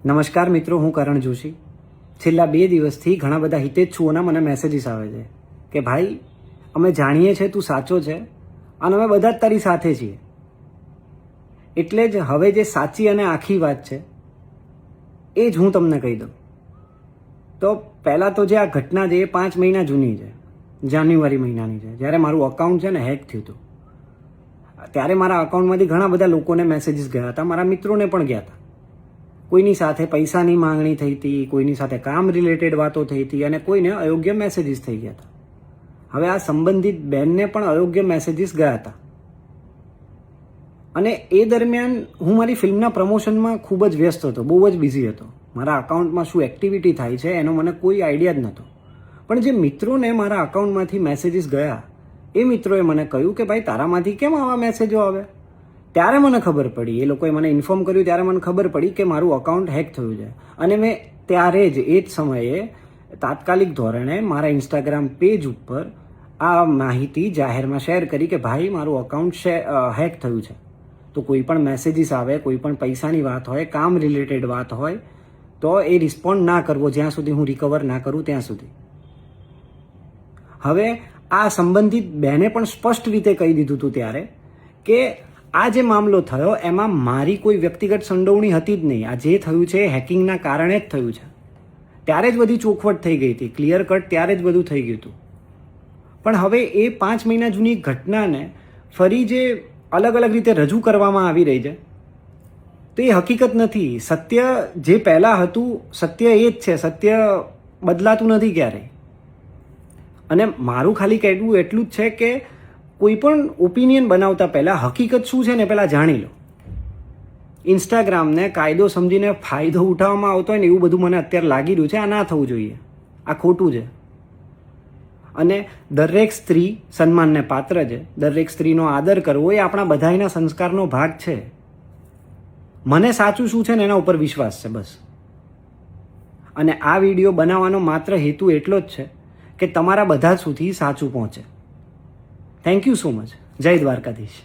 નમસ્કાર મિત્રો, હું કરણ જોશી. છેલ્લા 2 દિવસથી ઘણા બધા હિતેચ્છુઓના મને મેસેજીસ આવે છે કે ભાઈ, અમે જાણીએ છીએ તું સાચો છે અને અમે બધા જ તારી સાથે છીએ. એટલે જ હવે જે સાચી અને આખી વાત છે એ જ હું તમને કહી દઉં. તો પહેલાં તો જે આ ઘટના છે એ 5 મહિના જૂની છે, જાન્યુઆરી મહિનાની છે, જ્યારે મારું અકાઉન્ટ છે ને હેક થયું હતું. ત્યારે મારા અકાઉન્ટમાંથી ઘણા બધા લોકોને મેસેજીસ ગયા હતા, મારા મિત્રોને પણ ગયા હતા. કોઈની સાથે પૈસાની માંગણી થઈ હતી, કોઈની સાથે કામ રિલેટેડ વાતો થઈ હતી અને કોઈને અયોગ્ય મેસેજીસ થઈ ગયા હતા. હવે આ સંબંધિત બેનને પણ અયોગ્ય મેસેજીસ ગયા હતા અને એ દરમિયાન હું મારી ફિલ્મના પ્રમોશનમાં ખૂબ જ વ્યસ્ત હતો, બહુ જ બિઝી હતો. મારા અકાઉન્ટમાં શું એક્ટિવિટી થાય છે એનો મને કોઈ આઈડિયા જ નહોતો. પણ જે મિત્રોને મારા અકાઉન્ટમાંથી મેસેજીસ ગયા એ મિત્રોએ મને કહ્યું કે ભાઈ, તારામાંથી કેમ આવા મેસેજો આવે? ત્યારે મને ખબર પડી, એ લોકોએ મને ઇન્ફોર્મ કર્યું ત્યારે મને ખબર પડી કે મારું અકાઉન્ટ હેક થયું છે. અને મેં ત્યારે જ એ જ સમયે તાત્કાલિક ધોરણે મારા ઇન્સ્ટાગ્રામ પેજ ઉપર આ માહિતી જાહેરમાં શેર કરી કે ભાઈ, મારું અકાઉન્ટ હેક થયું છે. તો કોઈ પણ મેસેજીસ આવે, કોઈ પણ પૈસાની વાત હોય, કામ રિલેટેડ વાત હોય તો એ રિસ્પોન્ડ ના કરવો જ્યાં સુધી હું રિકવર ના કરું ત્યાં સુધી. હવે આ સંબંધિત બહેને પણ સ્પષ્ટ રીતે કહી દીધું હતું ત્યારે કે આ જે મામલો થયો એમાં મારી કોઈ વ્યક્તિગત સંડોવણી હતી જ નહીં. આ જે થયું છે એ હેકિંગના કારણે જ થયું છે. ત્યારે જ બધી ચોખવટ થઈ ગઈ હતી, ક્લિયર કટ ત્યારે જ બધું થઈ ગયું હતું. પણ હવે એ 5 મહિના જૂની ઘટનાને ફરી જે અલગ અલગ રીતે રજૂ કરવામાં આવી રહી છે તો એ હકીકત નથી. સત્ય જે પહેલાં હતું સત્ય એ જ છે, સત્ય બદલાતું નથી ક્યારેય. અને મારું ખાલી કહેવું એટલું જ છે કે કોઈ પણ ઓપિનિયન બનાવતા પહેલાં હકીકત શું છે ને પહેલાં જાણી લો. ઇન્સ્ટાગ્રામને કાયદો સમજીને ફાયદો ઉઠાવવામાં આવતો હોય ને એવું બધું મને અત્યારે લાગી રહ્યું છે. આ ના થવું જોઈએ, આ ખોટું છે. અને દરેક સ્ત્રી સન્માનને પાત્ર છે, દરેક સ્ત્રીનો આદર કરવો એ આપણા બધાના સંસ્કારનો ભાગ છે. મને સાચું શું છે ને એના ઉપર વિશ્વાસ છે બસ. અને આ વિડીયો બનાવવાનો માત્ર હેતુ એટલો જ છે કે તમારા બધા સુધી સાચું પહોંચે. Thank you so much. જય દ્વારકાધીશ.